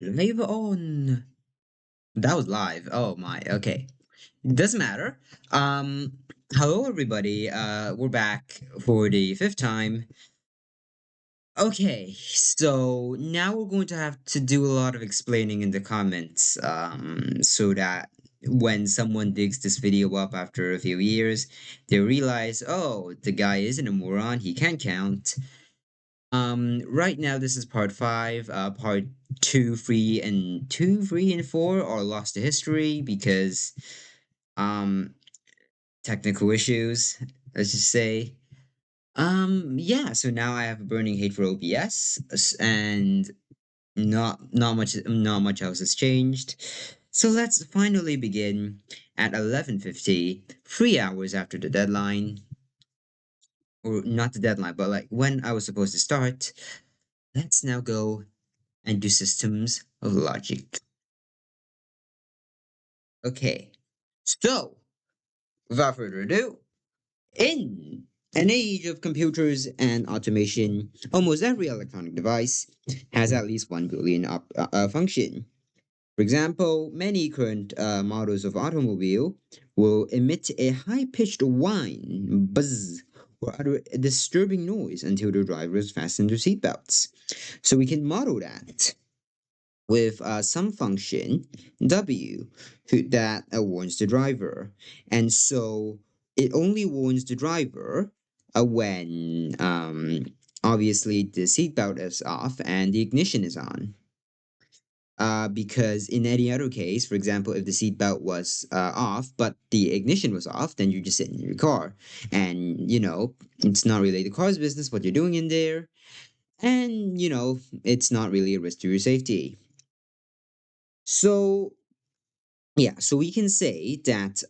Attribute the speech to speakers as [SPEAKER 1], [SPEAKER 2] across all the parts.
[SPEAKER 1] Live on. That was live. Oh my. Okay. Doesn't matter. Um. Hello, everybody. We're back for the fifth time. Okay. So now we're going to have to do a lot of explaining in the comments. So that when someone digs this video up after a few years, they realize, oh, the guy isn't a moron. He can count. Right now this is part five. Part two, three, and four are lost to history because um technical issues. Let's just say. Yeah. So now I have a burning hate for OBS, and not much else has changed. So let's finally begin at 11:50, 3 hours after the deadline, or not the deadline, but like when I was supposed to start. Let's now go and do systems of logic. Okay, so without further ado, in an age of computers and automation, almost every electronic device has at least 1 billion function. For example, many current models of automobile will emit a high-pitched whine, buzz, or utter a disturbing noise until the drivers fasten their seatbelts. So we can model that with some function W that warns the driver. And so it only warns the driver when obviously the seatbelt is off and the ignition is on. Because in any other case, for example, if the seatbelt was off but the ignition was off, then you're just sitting in your car, and it's not really the car's business what you're doing in there, and it's not really a risk to your safety. So yeah, so we can say that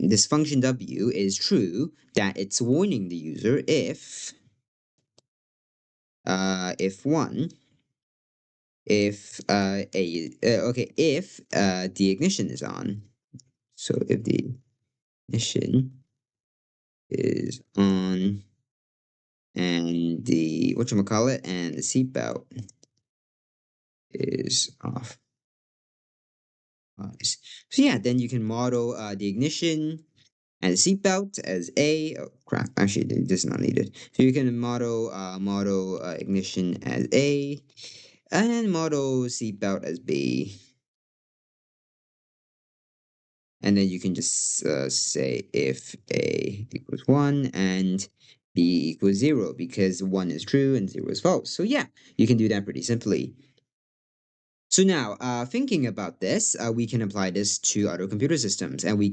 [SPEAKER 1] this function W is true, that it's warning the user if one, if if the ignition is on. So if the ignition is on and the whatchamacallit and the seatbelt is off. Nice. So yeah, then you can model the ignition and seatbelt as A. Oh crap! Actually, this is not needed. So you can model ignition as A, and model seatbelt as B, and then you can just say if A equals 1 and B equals 0 because 1 is true and 0 is false. So yeah, you can do that pretty simply. So now, thinking about this, we can apply this to other computer systems, and we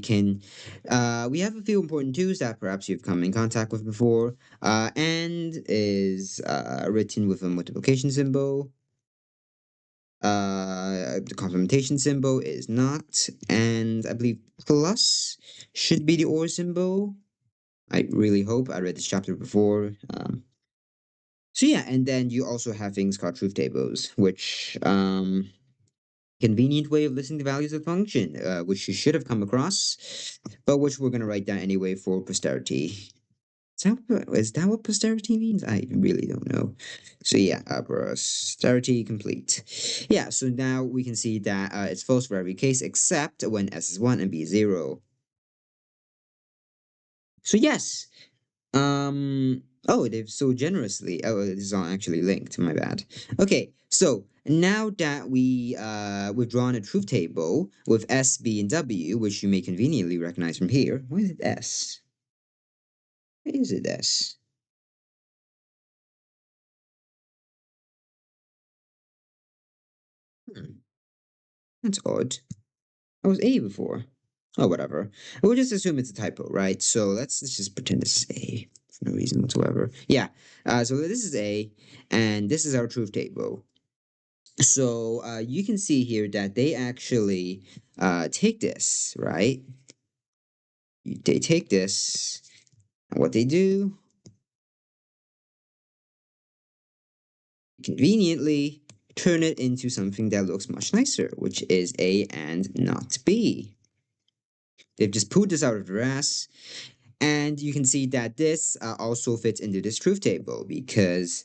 [SPEAKER 1] have a few important tools that perhaps you've come in contact with before, and is written with a multiplication symbol. The complementation symbol is not, and I believe plus should be the or symbol. I really hope I read this chapter before. So yeah, and then you also have things called truth tables, which convenient way of listing the values of function, which you should have come across, but which we're going to write down anyway for posterity. Is that what posterity means? I really don't know. So yeah, posterity complete. Yeah, so now we can see that it's false for every case except when S is 1 and B is 0. So yes, oh, they've so generously. Oh, this is all actually linked. My bad. Okay, so now that we've drawn a truth table with S, B, and W, which you may conveniently recognize from here. Why is it S? Why is it S? Hmm, that's odd. I was A before. Oh, whatever. We'll just assume it's a typo, right? So let's just pretend this is A for no reason whatsoever. Yeah. So this is A, and this is our truth table. So you can see here that they actually take this, right? They take this, and what they do, conveniently, turn it into something that looks much nicer, which is A and not B. They've just pulled this out of their ass, and you can see that this also fits into this truth table because,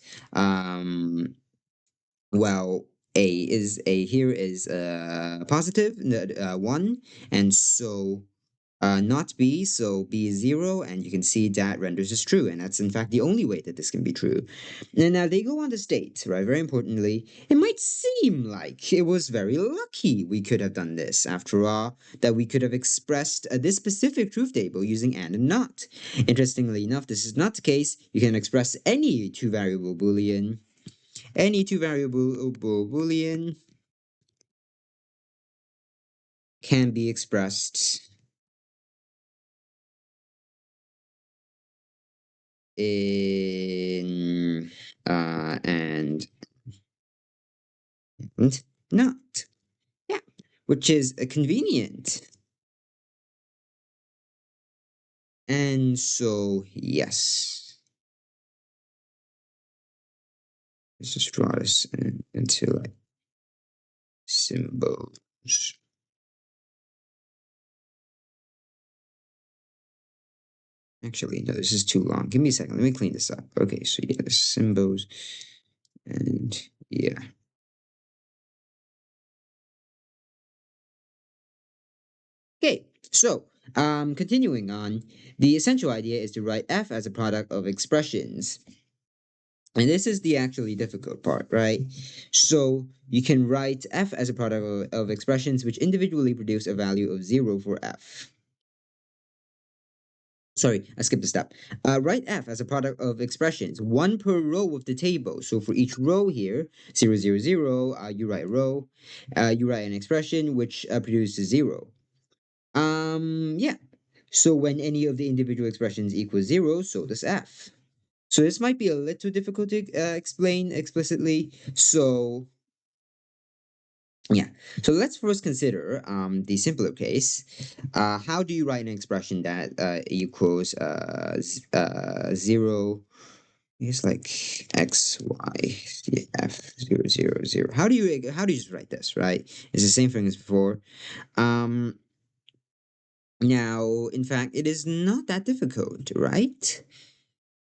[SPEAKER 1] well, A here is positive, 1, and so not B, so B is 0, and you can see that renders as true, and that's in fact the only way that this can be true. And now they go on to state, right, very importantly, it might seem like it was very lucky we could have done this, after all, that we could have expressed this specific truth table using and not. Interestingly enough, this is not the case. You can express any two-variable Boolean, Boolean can be expressed in and not. Yeah, which is convenient. And so, yes, let's just draw this into like symbols. Actually, no, this is too long. Give me a second. Let me clean this up. Okay, so yeah, the symbols, and yeah. Okay, so continuing on, the essential idea is to write f as a product of expressions. And this is the actually difficult part, right? So you can write f as a product of expressions which individually produce a value of 0 for f. Sorry, I skipped a step. Write f as a product of expressions, one per row of the table. So for each row here, 0, 0, 0, you write a row, you write an expression which produces 0. Yeah. So when any of the individual expressions equals 0, so does f. So this might be a little difficult to explain explicitly. So yeah. So let's first consider the simpler case. How do you write an expression that equals 0? It's like x y f 0 0 0. How do you just write this? Right? It's the same thing as before. Um. Now, in fact, it is not that difficult, right?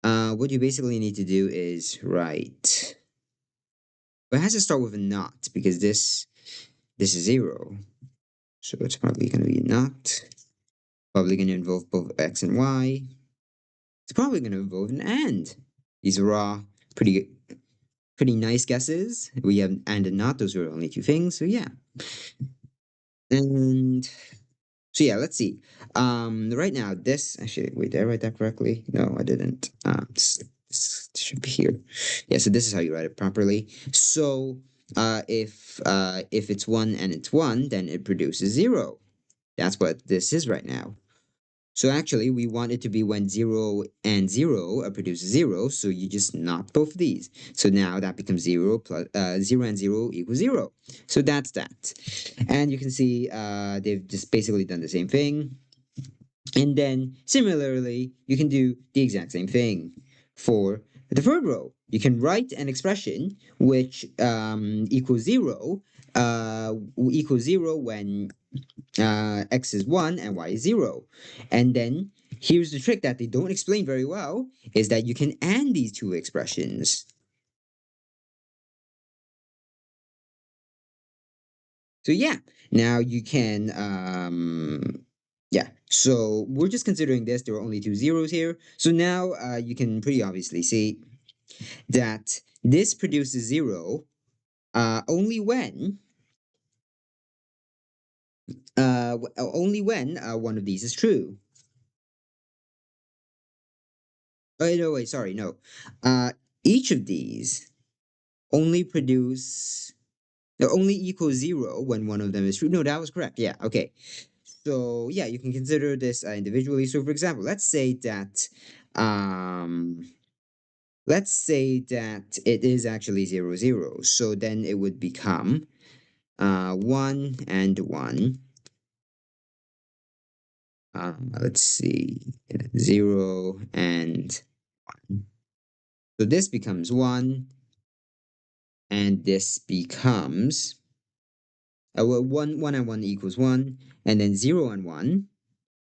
[SPEAKER 1] What you basically need to do is write. But it has to start with a not because this is 0. So it's probably going to be not. Probably going to involve both x and y. It's probably going to involve an and. These are all pretty pretty nice guesses. We have and not. Those are only two things. So yeah. And so yeah, let's see. Right now, this actually wait, did I write that correctly? No, I didn't. This should be here. Yeah, so this is how you write it properly. So if it's 1 and it's 1, then it produces 0. That's what this is right now. So actually, we want it to be when 0 and 0 produces 0, so you just not both of these. So now that becomes 0 plus 0 and 0 equals 0. So that's that. And you can see they've just basically done the same thing. And then similarly, you can do the exact same thing for the third row. You can write an expression which equals 0, equals 0 when x is 1 and y is 0. And then here's the trick that they don't explain very well is that you can AND these two expressions. So yeah, now you can yeah. So we're just considering this. There are only two zeros here. So now you can pretty obviously see that this produces 0 only when one of these is true. Oh no, wait, sorry, no. Each of these only produce only equals 0 when one of them is true. No, that was correct. Yeah, okay. So yeah, you can consider this individually. So for example, um let's say that it is actually 0 0. So then it would become 1 and 1. Let's see, 0 and 1. So this becomes 1, and this becomes well, 1 and 1 equals 1, and then 0 and 1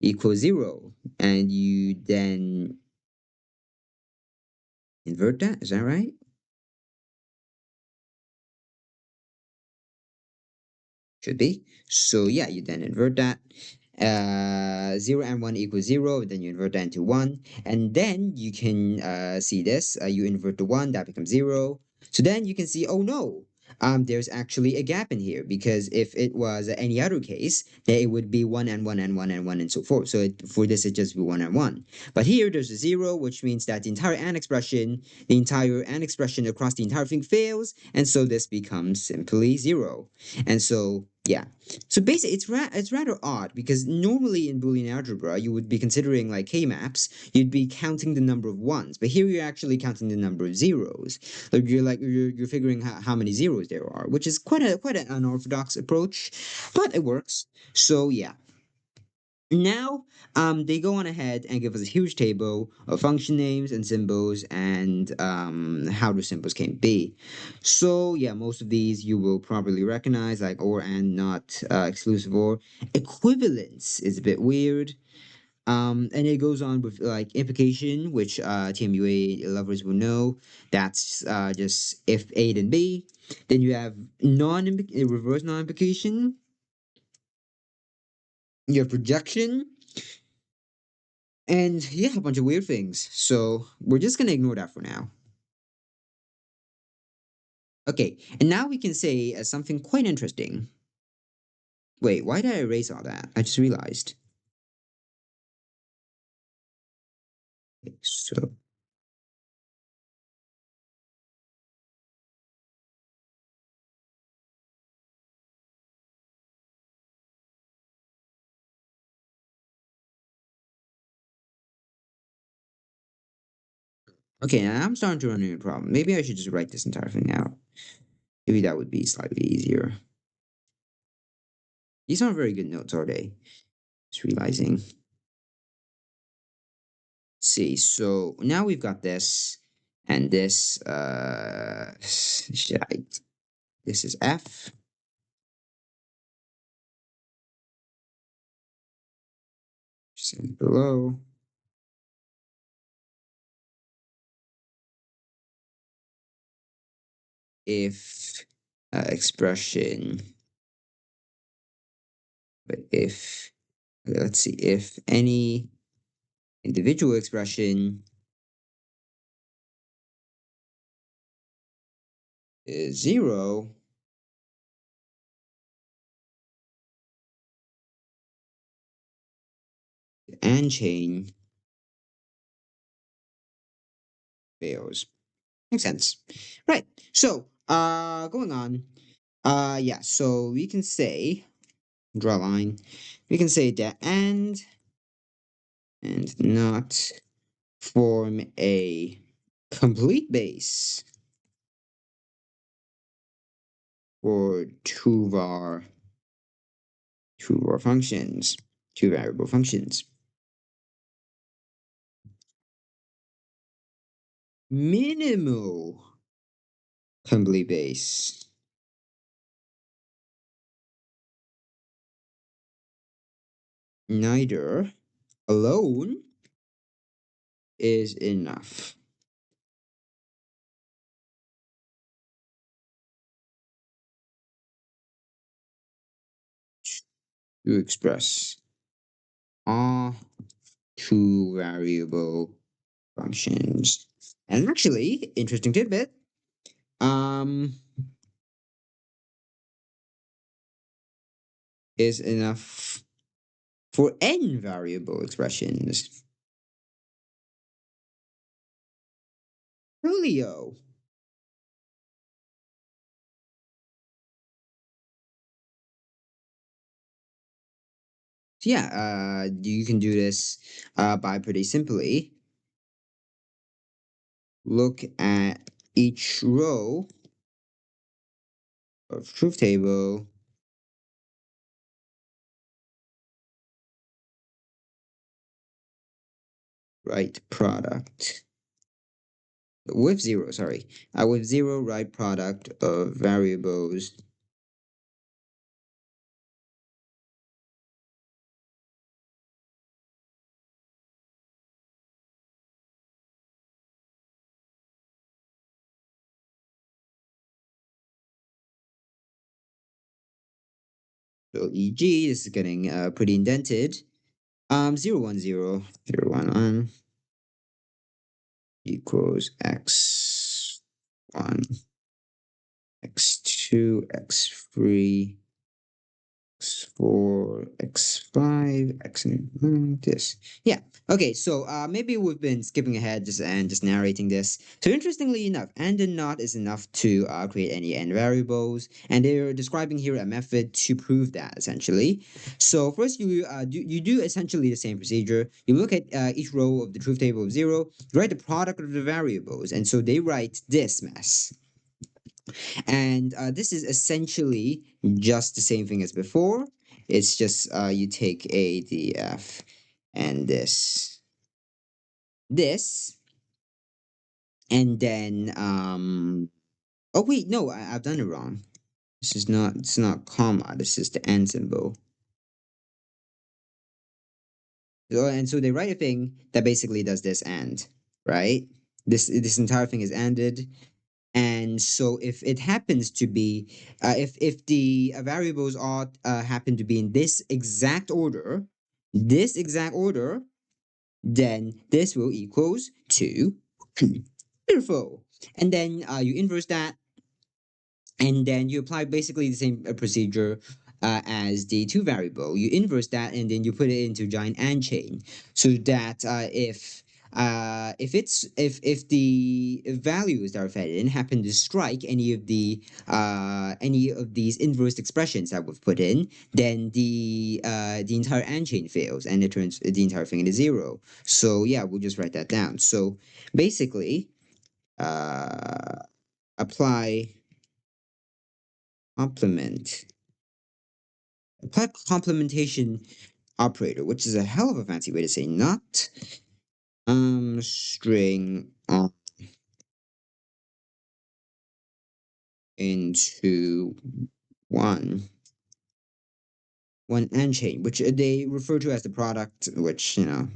[SPEAKER 1] equals 0. And you then invert that, is that right? Should be. So yeah, you then invert that. 0 and 1 equals 0, then you invert that into 1. And then you can see this. You invert the 1, that becomes 0. So then you can see, oh no, there's actually a gap in here because if it was any other case, then it would be 1 and 1 and 1 and 1 and so forth. So for this, it just be 1 and 1. But here, there's a 0, which means that the entire and expression across the entire thing fails. And so this becomes simply 0. And so, yeah. So basically, it's rather odd because normally in Boolean algebra, you would be considering like K-maps, you'd be counting the number of ones, but here you're actually counting the number of zeros. You're figuring how many zeros there are, which is quite an unorthodox approach, but it works. So yeah. Now, they go on ahead and give us a huge table of function names and symbols and how the symbols can be. So yeah, most of these you will probably recognize, like or and, not, exclusive or. Equivalence is a bit weird. And it goes on with like implication, which TMUA lovers will know. That's just if A then B. Then you have reverse non-implication. You have projection. And yeah, a bunch of weird things. So we're just gonna ignore that for now. Okay, and now we can say something quite interesting. Wait, why did I erase all that? I just realized. Okay, so okay, now I'm starting to run into a problem. Maybe I should just write this entire thing out. Maybe that would be slightly easier. These aren't very good notes, are they? Just realizing. See, so now we've got this and this. This is F. Just below. If expression, but if let's see, if any individual expression is 0, and chain fails. Makes sense. Right. So, going on. Yeah, so we can say, draw a line. We can say that and not form a complete base for two var functions, two variable functions. Minimal complete base. Neither alone is enough. To express all two variable functions. And actually, interesting tidbit, um, is enough for n variable expressions. Julio. So yeah, you can do this by pretty simply look at each row of truth table, write product with zero, sorry, with zero, write product of variables So e.g., this is getting pretty indented. 0 1 0 0 1 1 equals x1, x2, x3, X4, X5, X this. Yeah. Okay, so maybe we've been skipping ahead just narrating this. So interestingly enough, and not is enough to create any n variables, and they're describing here a method to prove that essentially. So first you do essentially the same procedure. You look at each row of the truth table of zero, you write the product of the variables, and so they write this mess. And this is essentially just the same thing as before. It's just you take A, D, F, and this, and then oh wait, no, I've done it wrong. It's not comma. This is the and symbol. So, and so they write a thing that basically does this and right. This entire thing is anded. And so if it happens to be, if the variables are happen to be in this exact order, then this will equals to beautiful. And then you inverse that, and then you apply basically the same procedure as the two variable. You inverse that, and then you put it into giant and chain, so that if the values that are fed in happen to strike any of these inverse expressions that we've put in, then the entire and chain fails, and it turns the entire thing into zero. So yeah, we'll just write that down. So basically, uh, apply complement apply complementation operator, which is a hell of a fancy way to say not string into one one and chain, which they refer to as the product, which not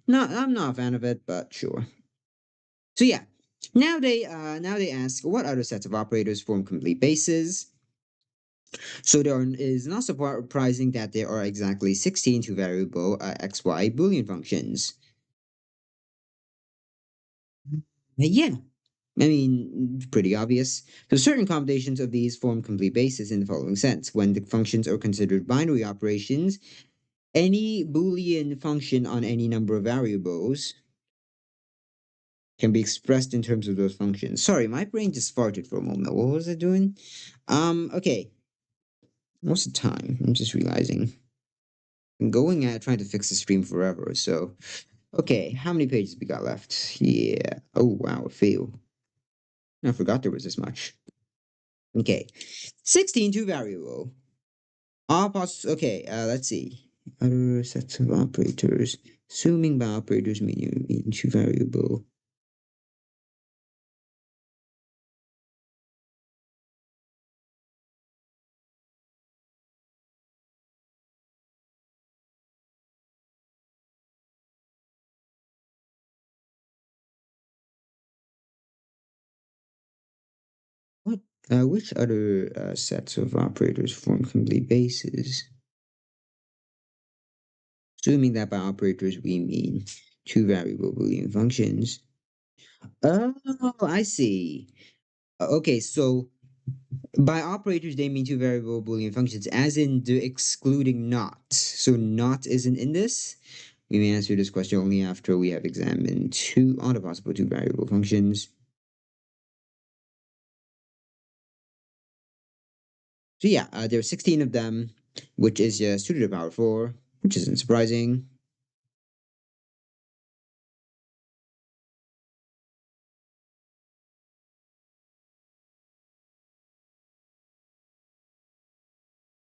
[SPEAKER 1] I'm not a fan of it, but sure. So yeah, now they ask what other sets of operators form complete bases. So there is not surprising that there are exactly 16 two-variable xy Boolean functions. Yeah, I mean, pretty obvious. So certain combinations of these form complete bases in the following sense. When the functions are considered binary operations, any Boolean function on any number of variables can be expressed in terms of those functions. Sorry, my brain just farted for a moment. What was it doing? Okay. What's the time? I'm just realizing. I'm going at trying to fix the stream forever, so okay, how many pages we got left? Yeah. Oh wow, a few. I forgot there was this much. Okay. 16 two variable. Okay, let's see. Other sets of operators. Assuming by operators mean two variable. What which other sets of operators form complete bases? Assuming that by operators we mean two variable Boolean functions. Oh, I see. Okay, so by operators, they mean two variable Boolean functions, as in the excluding not. So not isn't in this. We may answer this question only after we have examined all the possible two variable functions. So yeah, there are 16 of them, which is just 2 to the power 4, which isn't surprising.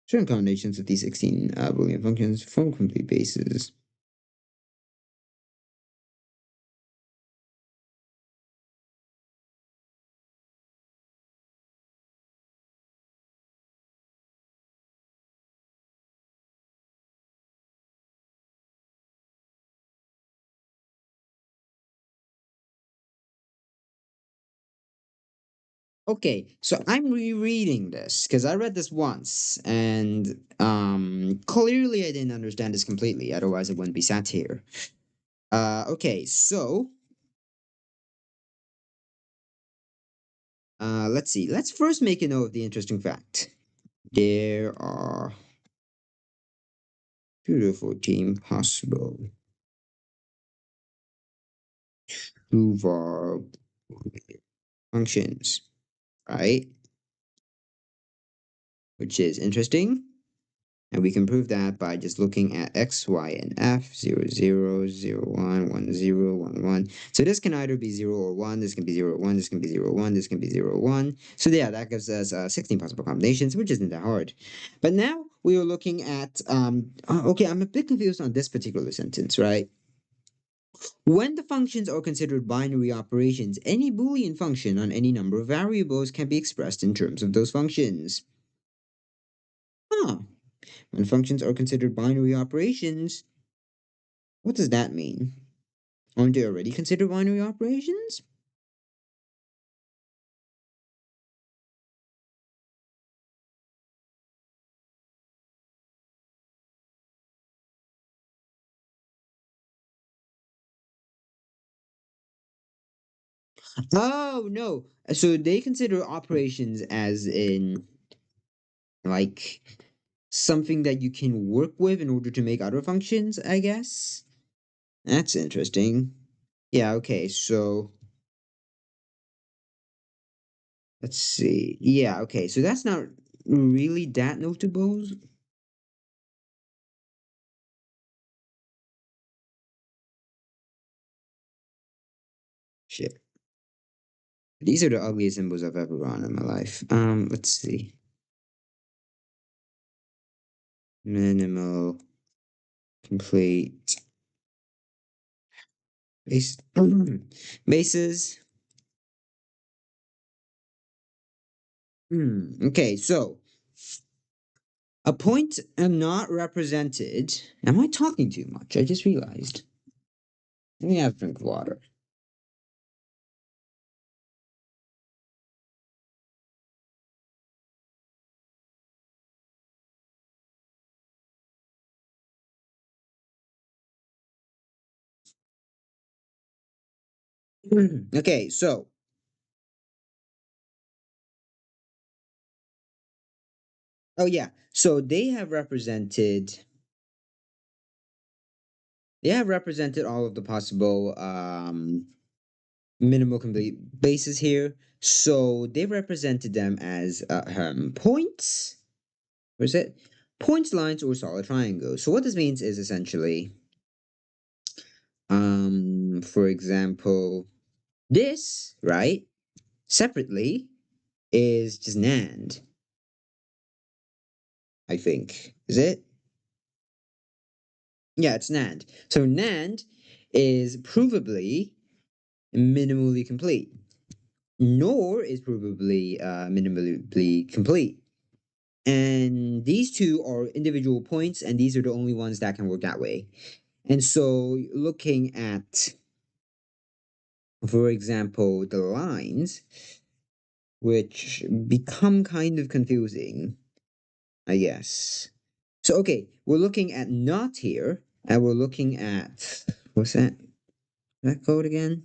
[SPEAKER 1] Certain combinations of these 16 Boolean functions form complete bases. Okay, so I'm rereading this because I read this once, and clearly I didn't understand this completely. Otherwise, I wouldn't be sat here. Okay, so let's see. Let's first make a note of the interesting fact. There are beautiful team possible Duval functions, right? Which is interesting. And we can prove that by just looking at x, y, and f, 0, 0, 0, 1, 1, 0, 1, 1. So this can either be 0 or 1, this can be 0, 1, this can be 0, 1, this can be 0, 1. So yeah, that gives us 16 possible combinations, which isn't that hard. But now we are looking at, okay, I'm a bit confused on this particular sentence, right? When the functions are considered binary operations, any Boolean function on any number of variables can be expressed in terms of those functions. Huh. When functions are considered binary operations, what does that mean? Aren't they already considered binary operations? Oh, no. So they consider operations as in, like, something that you can work with in order to make other functions, I guess? That's interesting. Yeah, okay, so let's see. Yeah, okay, so that's not really that notable. Shit. These are the ugliest symbols I've ever drawn in my life. Let's see. Minimal, complete, base, bases. Okay, so a point not represented. Am I talking too much? I just realized. Let me have a drink of water. Okay, so oh yeah, so they have represented all of the possible minimal complete bases here. So they represented them as points. What is it? Points, lines, or solid triangles. So what this means is essentially, for example, this right separately is just NAND. I think is it? Yeah, it's NAND. So NAND is provably minimally complete. NOR is provably minimally complete. And these two are individual points, and these are the only ones that can work that way. And so, looking at, for example, the lines, which become kind of confusing, I guess. So, okay, we're looking at not here, and we're looking at, what's that code again?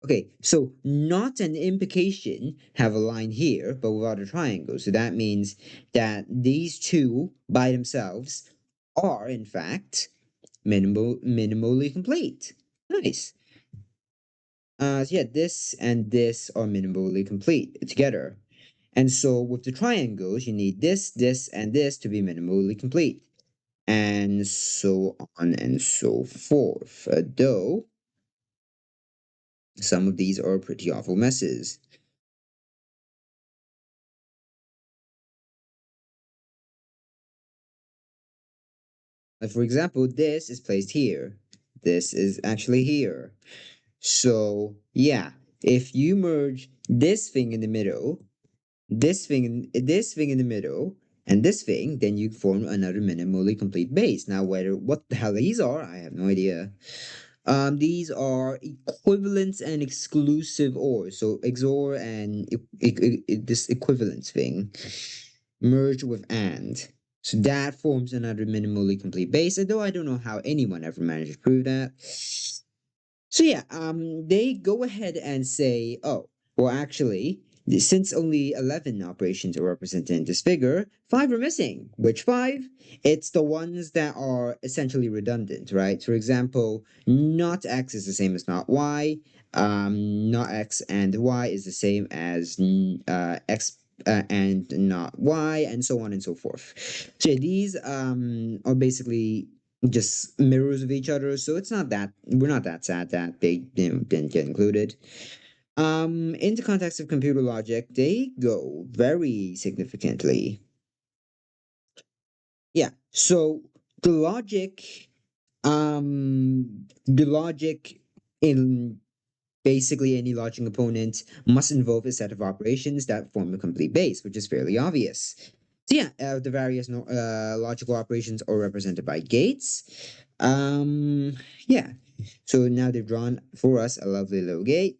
[SPEAKER 1] Okay, so not and implication have a line here, but without a triangle. So that means that these two by themselves are, in fact, minimally complete. Nice. So yeah, this and this are minimally complete together. And so with the triangles, you need this, this, and this to be minimally complete. And so on and so forth. Though some of these are pretty awful messes. Like for example, this is placed here. This is actually here. So yeah, if you merge this thing in the middle, this thing in the middle, and this thing, then you form another minimally complete base. Now, whether what the hell these are, I have no idea. These are equivalence and exclusive OR. So XOR and this equivalence thing merged with AND. So that forms another minimally complete base, although I don't know how anyone ever managed to prove that. So yeah, they go ahead and say, oh, well, actually, since only 11 operations are represented in this figure, five are missing. Which five? It's the ones that are essentially redundant, right? For example, not x is the same as not y. Not x and y is the same as x and not y, and so on and so forth. So yeah, these are basically just mirrors of each other. So it's not that we're not that sad that they didn't get included. In the context of computer logic, they go very significantly. Yeah. So the logic, the logic in basically any logic component must involve a set of operations that form a complete base, which is fairly obvious. So yeah, the various logical operations are represented by gates. Yeah. So now they've drawn for us a lovely little gate.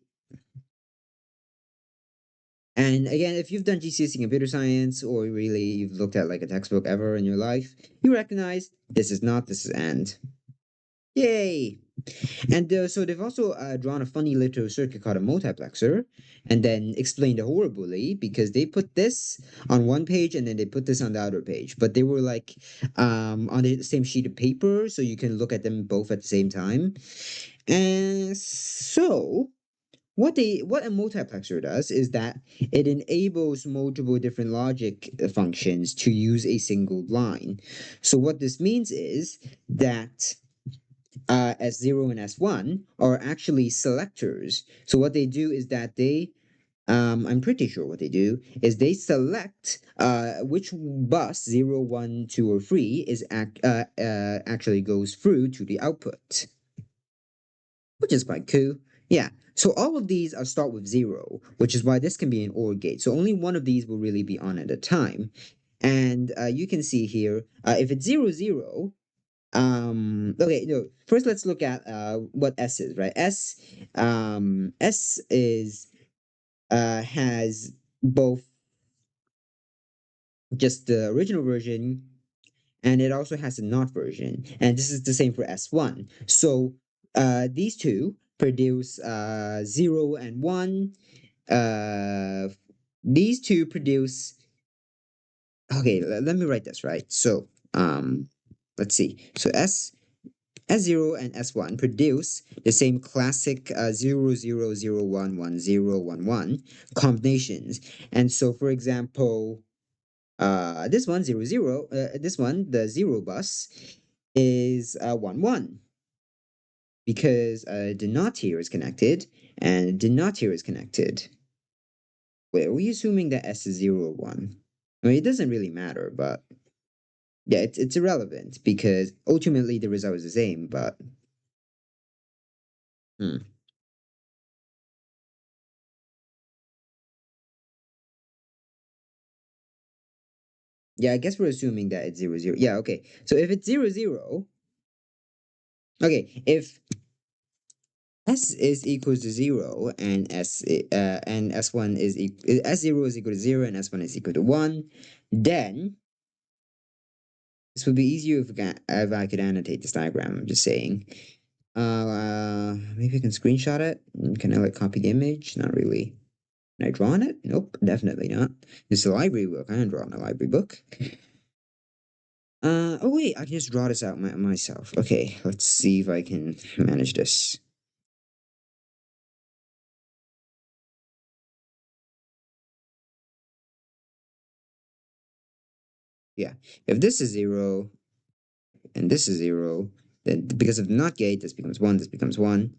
[SPEAKER 1] And again, if you've done GCSE computer science or really you've looked at like a textbook ever in your life, you recognize this is not, this is and. Yay! And so they've also drawn a funny little circuit called a multiplexer, and then explained it horribly because they put this on one page and then they put this on the other page, but they were like on the same sheet of paper, so you can look at them both at the same time. And so what a multiplexer does is that it enables multiple different logic functions to use a single line. So what this means is that S0 and S1 are actually selectors. So what they do is that I'm pretty sure what they do is they select which bus 0, 1, 2, or 3 actually goes through to the output, which is quite cool. Yeah. So all of these are start with 0, which is why this can be an OR gate. So only one of these will really be on at a time. And you can see here, if it's 0, 0, okay, no, first let's look at what S is, right? S is has both just the original version and it also has a not version, and this is the same for S1. So these two produce 0 and 1. uh these two produce, okay, let me write this right. So let's see. So S0 and S1 produce the same classic 0, 0, 0, 1, 1, 0, 1, 1 combinations. And so, for example, this one, 0, 0, this one, the 0 bus, is 1, 1 because the not here is connected and the not here is connected. Wait, are we assuming that S is 0 or 1? I mean, it doesn't really matter, but yeah, it's irrelevant because ultimately the result is the same, but. Hmm. Yeah, I guess we're assuming that it's 0, 0. Yeah, okay. So if it's 0, 0, okay, if S is equals to 0 and and S1 is S0 is equal to 0 and S1 is equal to 1, then this would be easier if I could annotate this diagram. I'm just saying. Maybe I can screenshot it. Can I like copy the image? Not really. Can I draw on it? Nope, definitely not. It's a library book. I didn't draw on a library book. Oh wait, I can just draw this out myself. Okay, let's see if I can manage this. Yeah, if this is 0 and this is 0, then because of the NOT gate, this becomes 1, this becomes 1.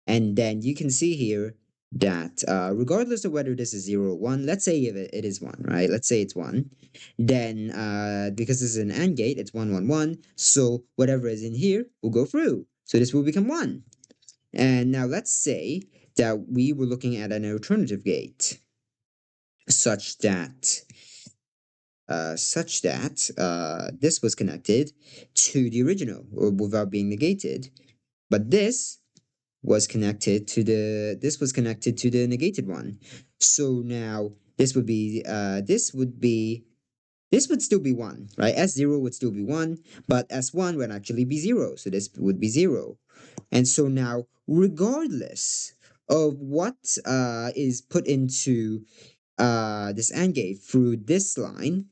[SPEAKER 1] And then you can see here that regardless of whether this is 0 or 1, let's say if it is 1, right? Let's say it's 1. Then because this is an AND gate, it's 1, 1, 1. So whatever is in here will go through. So this will become 1. And now let's say that we were looking at an alternative gate such that this was connected to the original or without being negated. but this was connected to the negated one. So now this would still be 1, right? S0 would still be 1, but S1 would actually be 0. So this would be 0. And so now, regardless of what is put into this AND gate through this line,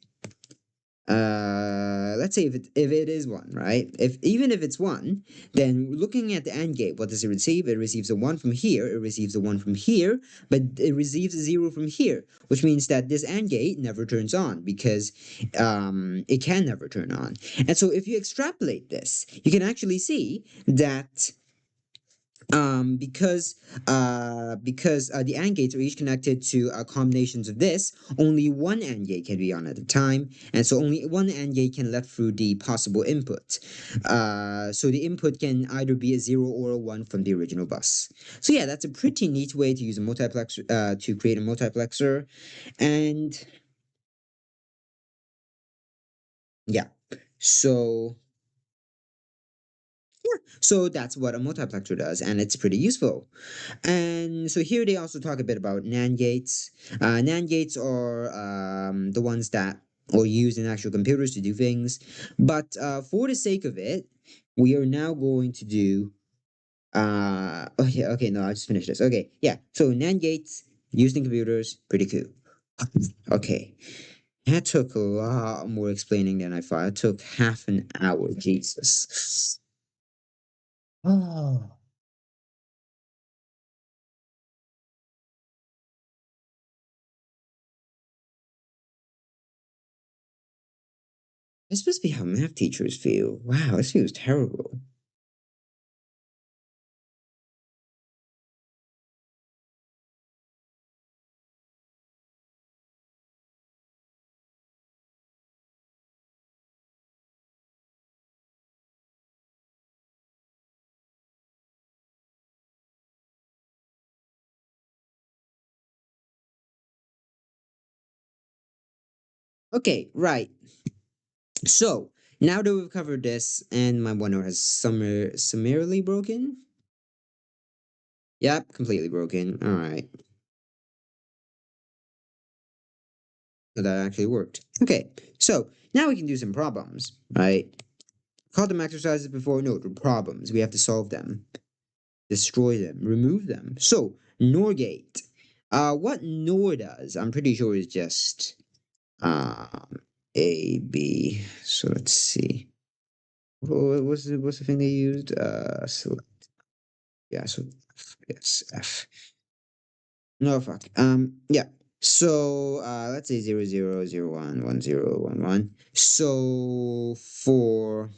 [SPEAKER 1] let's say if it is 1, right? If even if it's 1, then looking at the AND gate, what does it receive? It receives a 1 from here, it receives a 1 from here, but it receives a 0 from here, which means that this AND gate never turns on because it can never turn on. And so if you extrapolate this, you can actually see that because the AND gates are each connected to combinations of this, only one AND gate can be on at a time, and so only one AND gate can let through the possible input. So the input can either be a 0 or a 1 from the original bus. So yeah, that's a pretty neat way to use a multiplexer to create a multiplexer, and yeah, so so that's what a multiplexer does, and it's pretty useful. And so here they also talk a bit about NAND gates. NAND gates are the ones that are used in actual computers to do things. But for the sake of it, we are now going to do. Oh yeah, okay, no, I just finished this. Okay, yeah. So NAND gates used in computers, pretty cool. Okay, that took a lot more explaining than I thought. It took half an hour. Jesus. Oh. This supposed to be how math teachers feel. Wow, this feels terrible. Okay, right. So now that we've covered this, and my OneNote has summarily broken. Yep, completely broken. All right, so that actually worked. Okay, so now we can do some problems, right? Called them exercises before. No, they're problems. We have to solve them, destroy them, remove them. So NOR gate. What NOR does, I'm pretty sure is just A B. So let's see. What's the thing they used? So yeah, so yes, F. No fuck. Yeah. So let's say 0 0 0 1 1 0 1 1. So for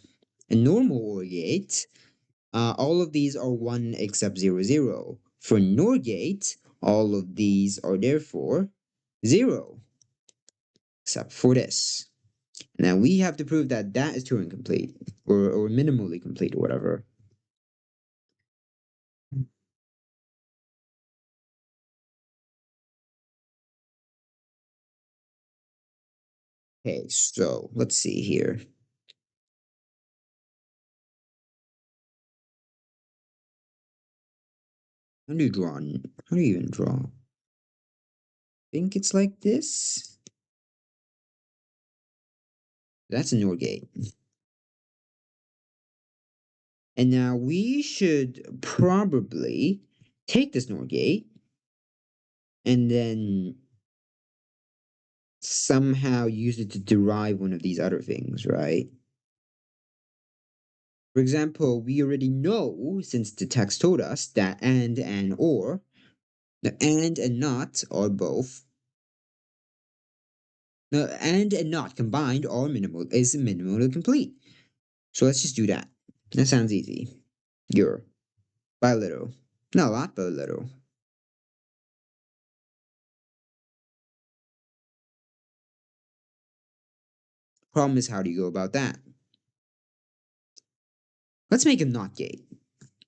[SPEAKER 1] a normal OR gate, all of these are 1 except 0 0. For NOR gate, all of these are therefore 0 except for this. Now we have to prove that that is Turing complete or minimally complete or whatever. Okay, so let's see here. How do you draw? How do you even draw? Think it's like this. That's a NOR gate. And now we should probably take this NOR gate and then somehow use it to derive one of these other things, right? For example, we already know, since the text told us, that and or, the and not are both, the and not combined are minimally complete. So let's just do that. That sounds easy. You're by a little. Not a lot, but a little. Problem is, how do you go about that? Let's make a not gate,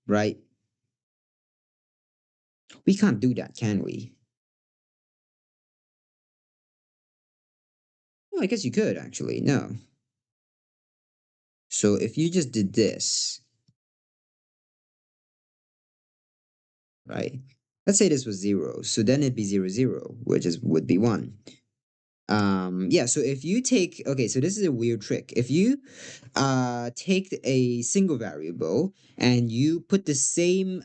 [SPEAKER 1] right? We can't do that, can we? Well, I guess you could actually. No. So if you just did this, right? Let's say this was 0, so then it'd be 0, 0, which is would be 1. Yeah, so if you take, okay, so this is a weird trick. If you take a single variable and you put the same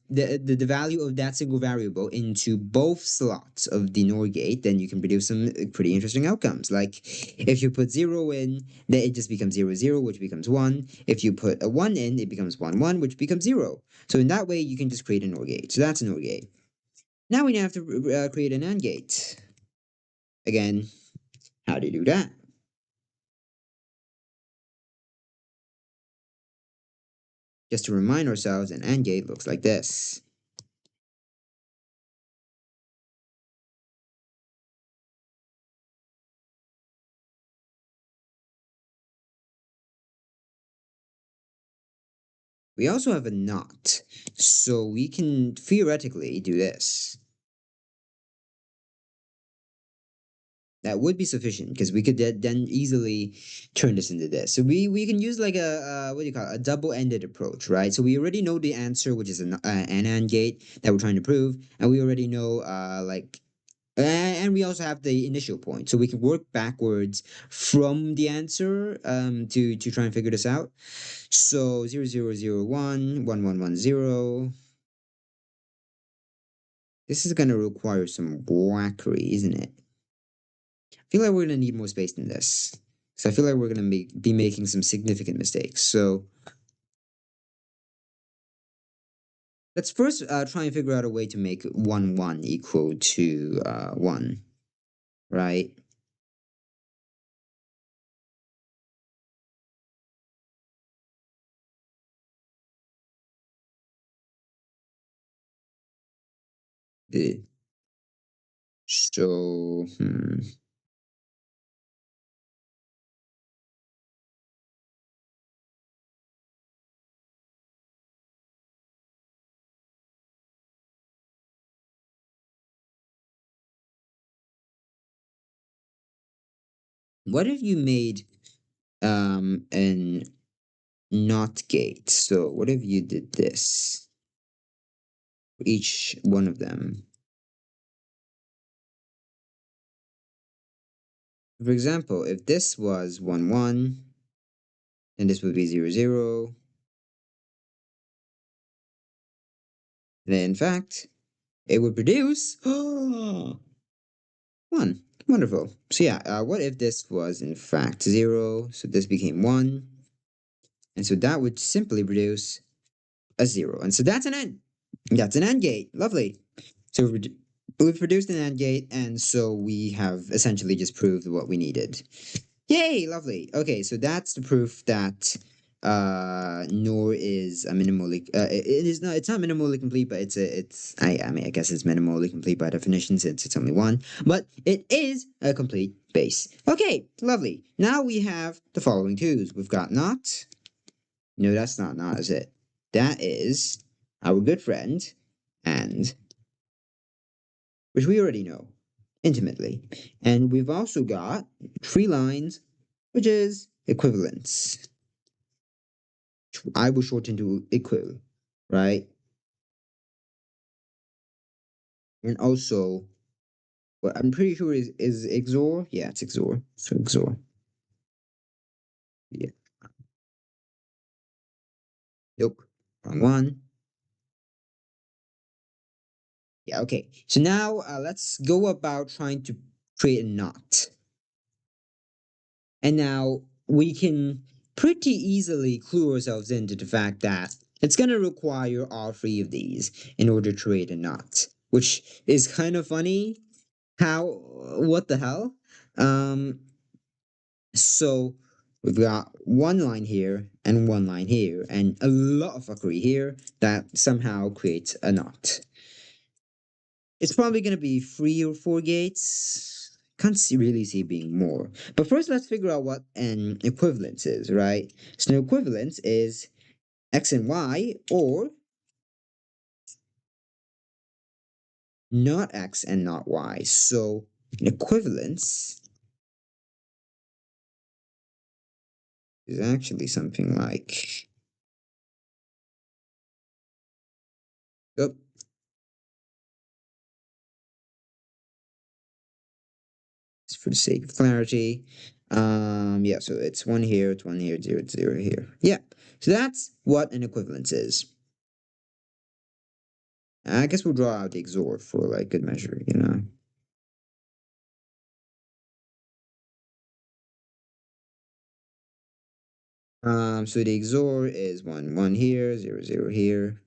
[SPEAKER 1] the value of that single variable into both slots of the NOR gate, then you can produce some pretty interesting outcomes. Like if you put 0 in, then it just becomes 0, 0, which becomes 1. If you put a 1 in, it becomes 1, 1, which becomes 0. So in that way, you can just create a NOR gate. So that's a NOR gate. Now we have to create an AND gate. Again, how do you do that? Just to remind ourselves, an AND gate looks like this. We also have a NOT, so we can theoretically do this. That would be sufficient because we could then easily turn this into this. So we can use like a what do you call it, a double-ended approach, right? So we already know the answer, which is an AND gate that we're trying to prove, and we already know and we also have the initial point, so we can work backwards from the answer to try and figure this out. So 0, 0, 0, 1, 1, 1, 1, 0. This is gonna require some quackery, isn't it? I feel like we're gonna need more space than this. So I feel like we're gonna be making some significant mistakes. So let's first try and figure out a way to make 1, 1 equal to 1, right? Uh, So, what if you made an not gate? So what if you did this for each one of them? For example, if this was 1, 1, then this would be 0, 0. Then in fact, it would produce 1. Wonderful. So yeah, what if this was in fact 0? So this became 1. And so that would simply produce a 0. And so that's an AND. That's an AND gate. Lovely. So we've produced an AND gate, and so we have essentially just proved what we needed. Yay, lovely. Okay, so that's the proof that nor is a minimally it is not, it's not minimally complete, but it's I mean I guess it's minimally complete by definition since it's only one, but it is a complete base. Okay, lovely. Now we have the following twos. We've got not. No, that's not, is it? That is our good friend, and which we already know intimately. And we've also got three lines, which is equivalence. I will shorten to equal, right? And also, what I'm pretty sure is XOR. Yeah, it's XOR. So XOR. Yeah. Nope. Wrong one. Yeah. Okay. So now let's go about trying to create a knot. And now we can pretty easily clue ourselves into the fact that it's going to require all three of these in order to create a knot, which is kind of funny. How, what the hell? Um, so we've got one line here and one line here, and a lot of fuckery here that somehow creates a knot. It's probably going to be 3 or 4 gates. Can't really see it being more. But first, let's figure out what an equivalence is, right? So, an equivalence is x and y, or not x and not y. So, an equivalence is actually something like. Yep. for the sake of clarity. Yeah, so it's one here, it's one here, zero, it's zero here. Yeah, so that's what an equivalence is. I guess we'll draw out the XOR for like good measure, you know. So the XOR is one here, zero, zero here.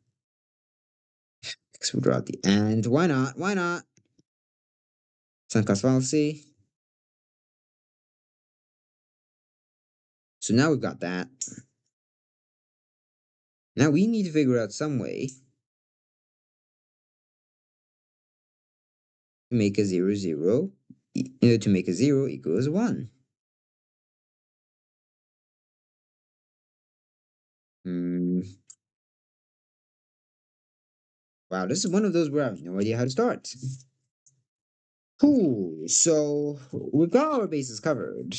[SPEAKER 1] Guess we'll draw out the AND. Why not? Why not? Sunk cost fallacy. So now we've got that. Now we need to figure out some way to make a zero zero, to make a zero equals one. Hmm. Wow, this is one of those where I have no idea how to start. Cool. So we've got our bases covered.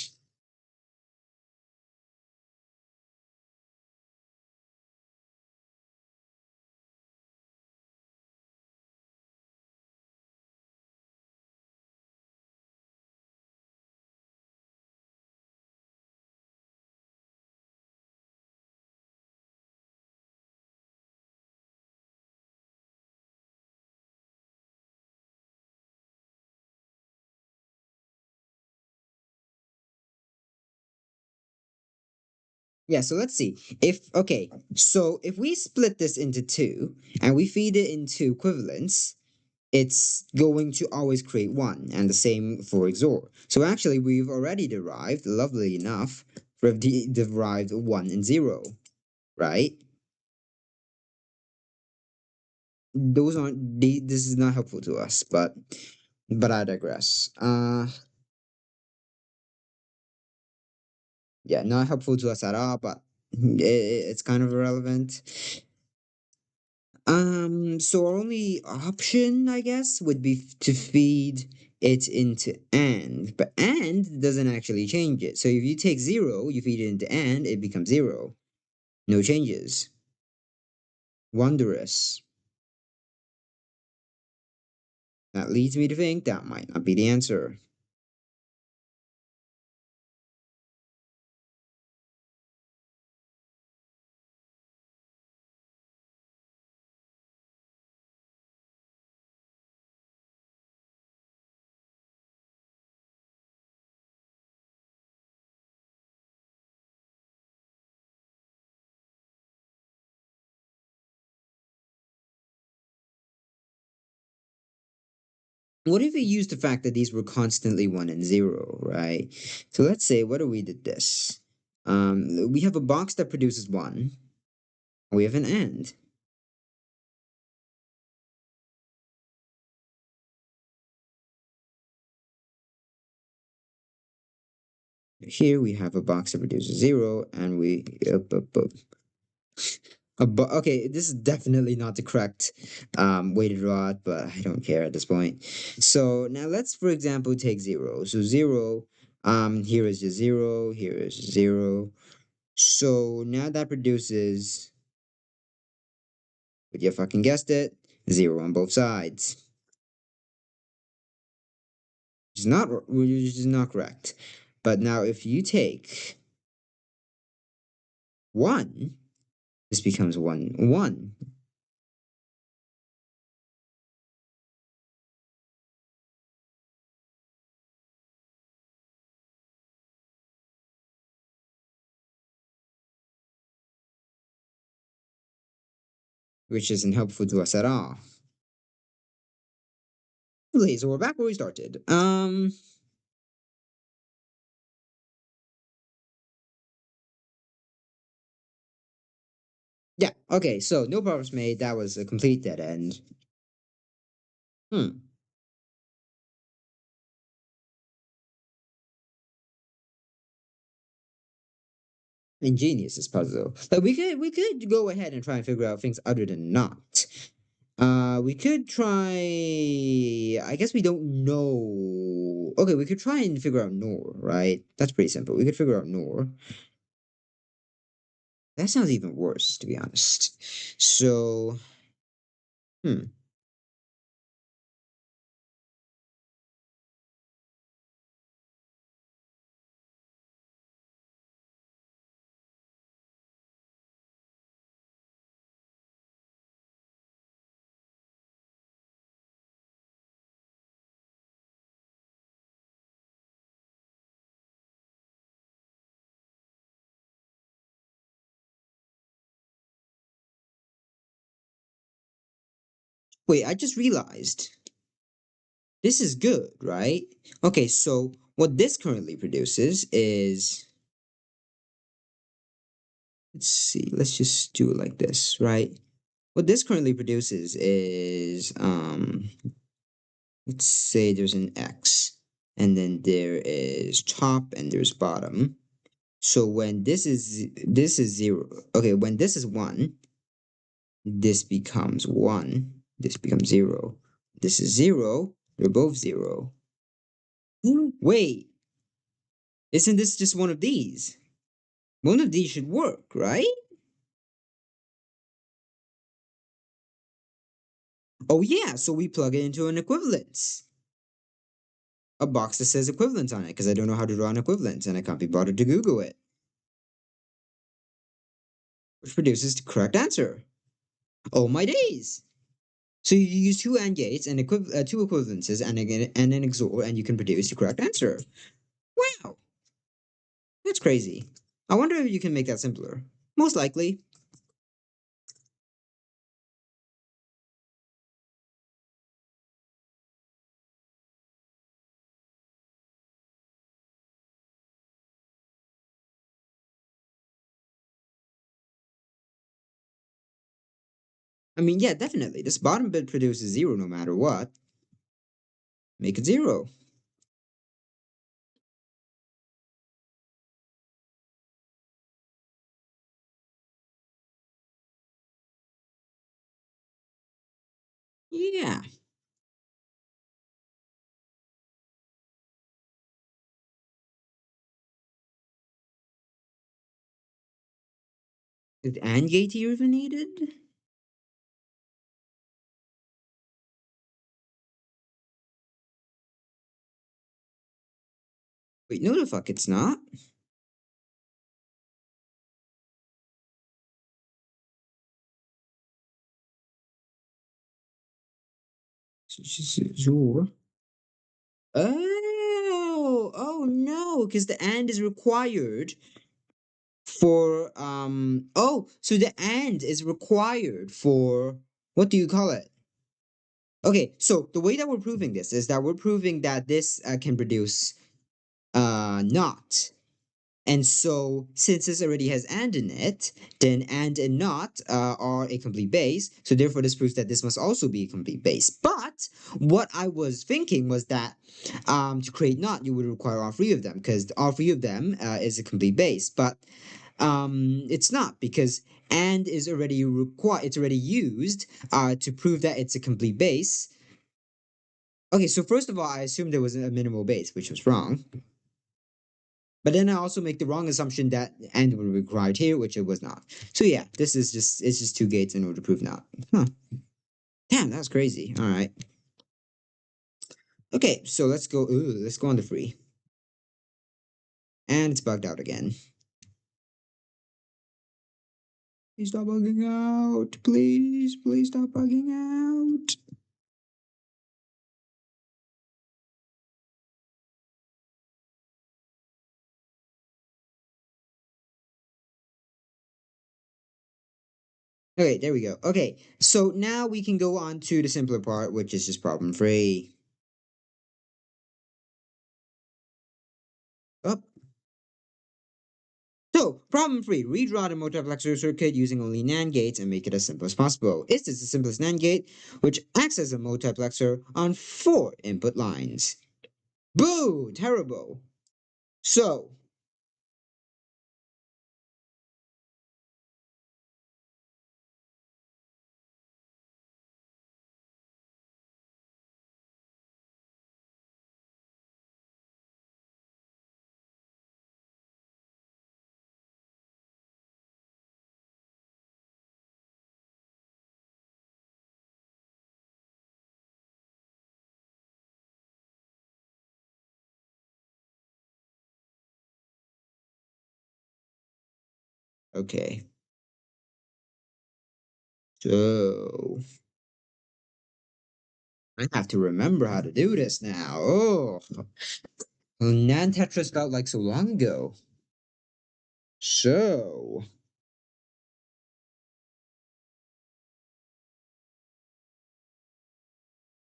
[SPEAKER 1] Yeah, so let's see. So if we split this into two and we feed it into equivalence, it's going to always create one, and the same for XOR. So actually, we've already derived, lovely enough, we've derived one and zero, right? This is not helpful to us, but I digress. Yeah, not helpful to us at all, but it's kind of irrelevant. So our only option, I guess, would be to feed it into AND, but AND doesn't actually change it. So if you take zero, you feed it into AND, it becomes zero. No changes. Wondrous. That leads me to think that might not be the answer. What if we use the fact that these were constantly one and zero, right? So let's say, what if we did this? We have a box that produces one. We have an AND. Here we have a box that produces zero, and we okay, this is definitely not the correct way to draw it, but I don't care at this point. So now let's, for example, take zero. So zero, here is just zero, here is zero. So now that produces, but you fucking guessed it, zero on both sides. Which is not correct. But now if you take one, this becomes one, one, which isn't helpful to us at all. Okay, so we're back where we started. Yeah, okay, so no progress made. That was a complete dead end. Hmm. Ingenious this puzzle. Like we could go ahead and try and figure out things other than not. We could try. I guess we don't know. Okay, we could try and figure out NOR, right? That's pretty simple. We could figure out NOR. That sounds even worse, to be honest. So, hmm. Wait, I just realized this is good, right? Okay, so what this currently produces is, let's see, let's just do it like this, right? What this currently produces is, let's say there's an X, and then there is top and there's bottom. So when this is zero, okay, when this is one, this becomes one, this becomes zero. This is zero, they're both zero. Wait, isn't this just one of these? One of these should work, right? Oh yeah, so we plug it into an equivalence. A box that says equivalence on it, because I don't know how to draw an equivalence and I can't be bothered to Google it. Which produces the correct answer. Oh my days! So you use two AND gates and two equivalences and an XOR, and you can produce the correct answer. Wow, that's crazy. I wonder if you can make that simpler. Most likely. I mean, yeah, definitely. This bottom bit produces zero no matter what. Make it zero. Yeah. Is AND gate here even needed? Wait, no the fuck it's not. Sure. Oh no, because the and is required for so the and is required for, what do you call it? Okay, so the way that we're proving this is that we're proving that this can produce not. And so, since this already has and in it, then and not are a complete base. So therefore, this proves that this must also be a complete base. But what I was thinking was that to create not, you would require all three of them, because all three of them is a complete base. But it's not, because and is already required. It's already used to prove that it's a complete base. Okay, so first of all, I assumed there was a minimal base, which was wrong. But then I also make the wrong assumption that and would be required here, which it was not. So yeah, this is just, it's just two gates in order to prove not. Huh. Damn, that's crazy. All right. Okay, so let's go. Ooh, let's go on the free. And it's bugged out again. Please stop bugging out. Please, please stop bugging out. Okay, there we go. Okay, so now we can go on to the simpler part, which is just problem free. Up. So, problem free, redraw the multiplexer circuit using only NAND gates and make it as simple as possible. Is this the simplest NAND gate, which acts as a multiplexer on 4 input lines? Boo! Terrible. So, okay. So, I have to remember how to do this now. Oh, NAND Tetris felt like so long ago. So,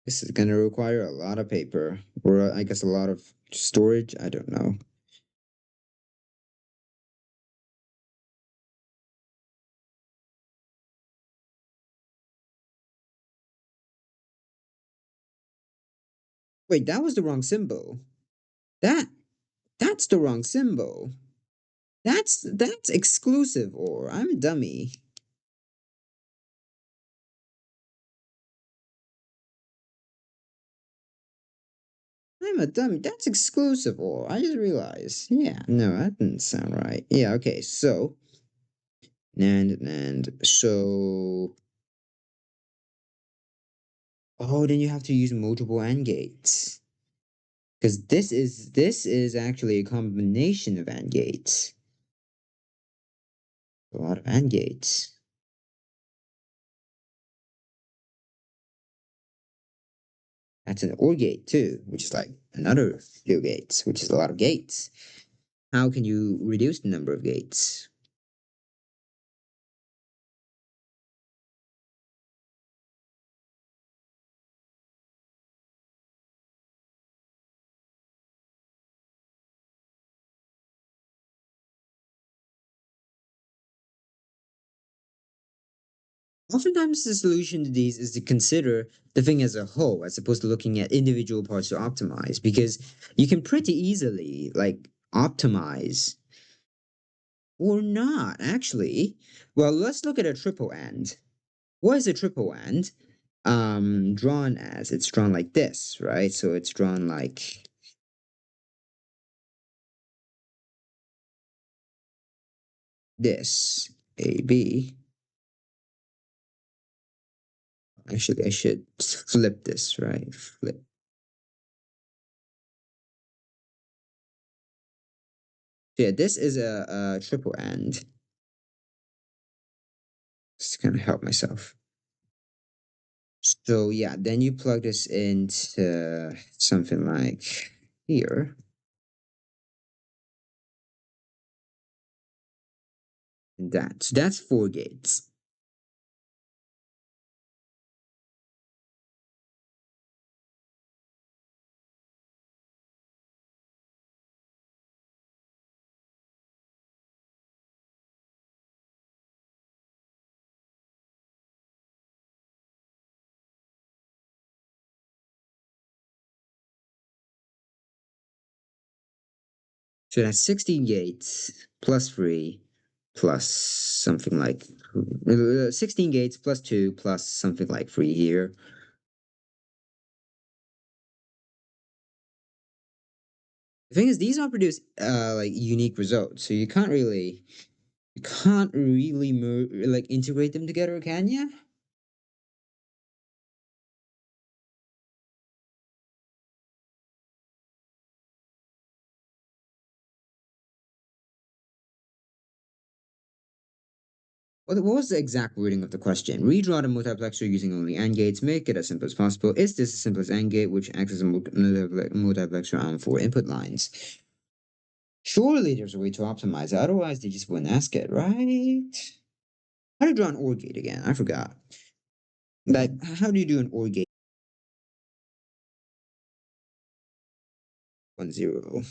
[SPEAKER 1] This is gonna require a lot of paper, or I guess a lot of storage. I don't know. Wait, that was the wrong symbol. That that's the wrong symbol. That's exclusive or I'm a dummy. I'm a dummy. That's exclusive or I just realized. Yeah, no, that didn't sound right. Yeah, okay, so and so oh then you have to use multiple AND gates. Because this is actually a combination of AND gates. A lot of AND gates. That's an OR gate too, which is like another few gates, which is a lot of gates. How can you reduce the number of gates? Oftentimes, the solution to these is to consider the thing as a whole, as opposed to looking at individual parts to optimize, because you can pretty easily like optimize or not actually. Well, let's look at a triple AND. What is a triple AND? Drawn as it's drawn like this, right? So it's drawn like this. A B. Actually, I should flip this, right? Flip. So yeah, this is a triple AND. Just kind of help myself. So yeah, then you plug this into something like here, and that. So that's four gates. So that's 16 gates plus three plus something like 16 gates plus two plus something like three here. The thing is, these all produce like unique results, so you can't really like integrate them together, can you? What was the exact wording of the question? Redraw the multiplexer using only AND gates. Make it as simple as possible. Is this the simplest AND gate which acts as a multiplexer on four input lines? Surely there's a way to optimize it. Otherwise, they just wouldn't ask it, right? How do you draw an OR gate again? I forgot. Like, how do you do an OR gate? 1 0.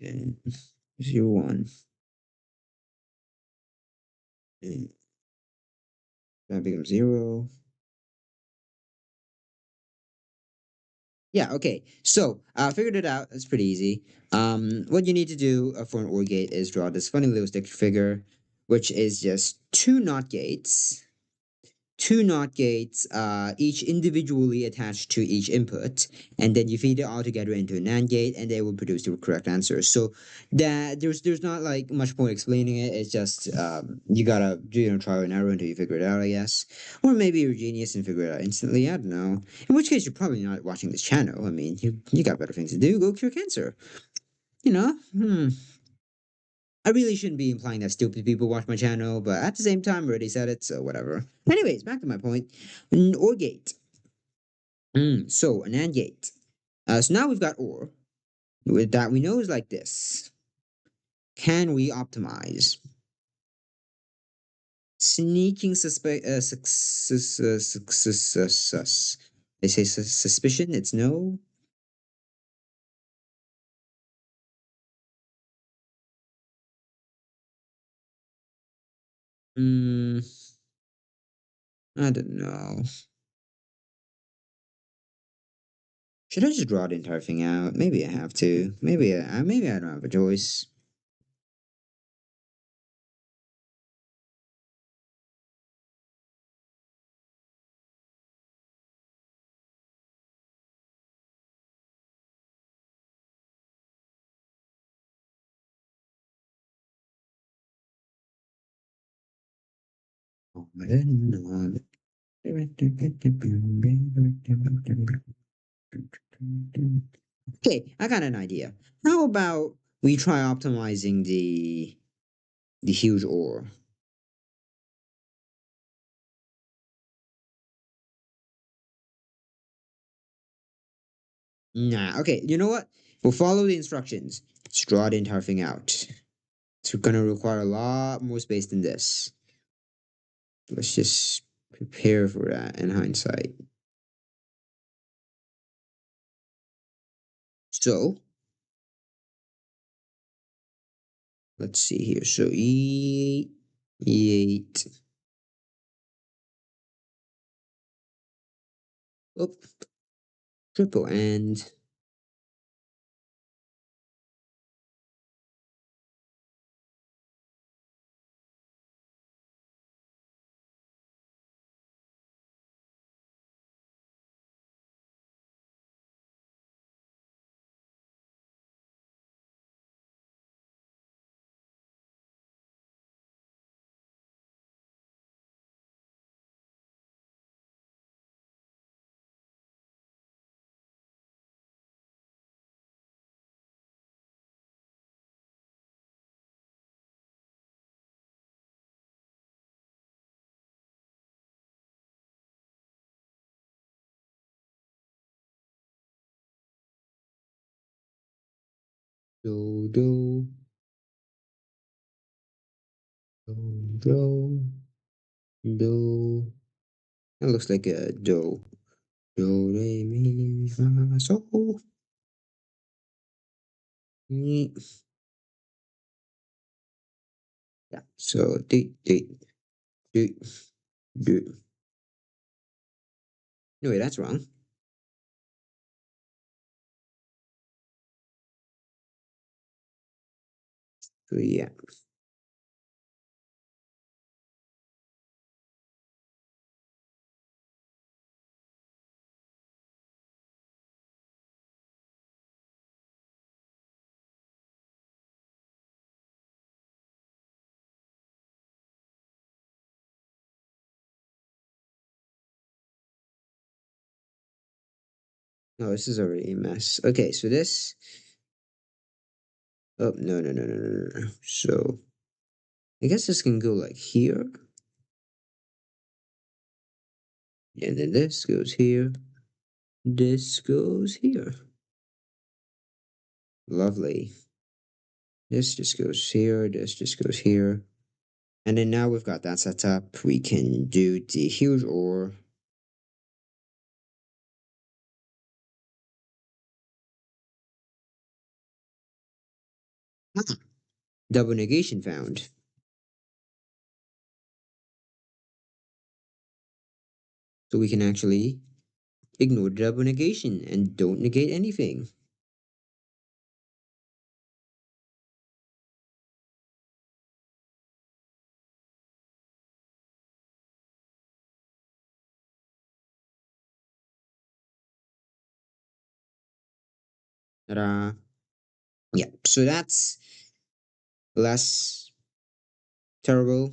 [SPEAKER 1] Then 0 1. Then that becomes 0. Yeah, okay. So, figured it out. It's pretty easy. What you need to do for an OR gate is draw this funny little stick figure, which is just two NOT gates, each individually attached to each input, and then you feed it all together into a NAND gate, and they will produce the correct answer. So that there's not like much point explaining it. It's just you gotta do trial and error until you figure it out, I guess. Or maybe you're a genius and figure it out instantly. I don't know. In which case, you're probably not watching this channel. I mean, you got better things to do. Go cure cancer. You know. I really shouldn't be implying that stupid people watch my channel, but at the same time, I already said it, so whatever. Anyways, back to my point. OR gate. So an AND gate. So now we've got OR. With that, we know is like this. Can we optimize? Sneaking suspect they say suspicion. It's no. Hmm. I don't know. Should I just draw the entire thing out? Maybe I have to. Maybe I don't have a choice. Oh, I didn't know. Okay, I got an idea. How about we try optimizing the huge ore? Nah, okay, you know what? We'll follow the instructions. Let's draw the entire thing out. It's gonna require a lot more space than this. Let's just prepare for that in hindsight. So, let's see here. So, E8. Oh, triple and do, do, do, do. That looks like a do. Do, re, mi, fa, so. Mi. Yeah, so, do, do. No, wait, that's wrong. So, yeah. No, this is already a mess. Okay, so this. Oh, no, no, no, no, no, no, no. So, I guess this can go like here. And then this goes here. This goes here. Lovely. This just goes here. This just goes here. And then now we've got that set up. We can do the huge ore. Ah, double negation found. So we can actually ignore the double negation and don't negate anything. Ta-da. Yeah, so that's less terrible,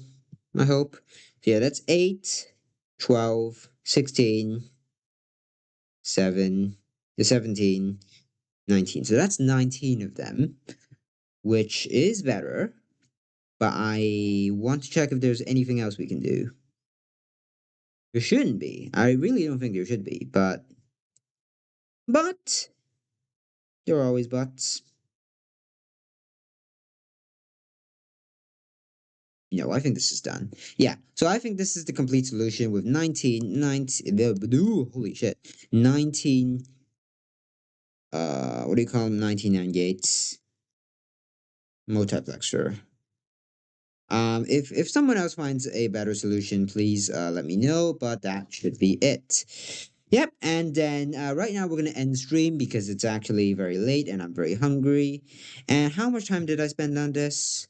[SPEAKER 1] I hope. So yeah, that's 8, 12, 16, 7, 17, 19. So that's 19 of them, which is better. But I want to check if there's anything else we can do. There shouldn't be. I really don't think there should be, but there are always buts. . . . . . . . . . . . . . . . . . . . . . . . . . . . . . . . . . . . . . . . . . . . . . . . . . . . . . . . . I think this is done. Yeah, so I think this is the complete solution with 19, holy shit, 19, what do you call them, 1998 multiplexer. If someone else finds a better solution, please let me know. But that should be it. Yep. And then right now we're gonna end the stream because it's actually very late and I'm very hungry. And how much time did I spend on this?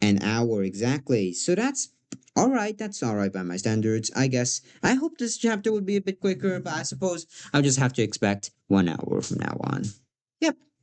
[SPEAKER 1] An hour exactly. So that's all right. That's all right by my standards, I guess. I hope this chapter would be a bit quicker, but I suppose I'll just have to expect 1 hour from now on. Yep.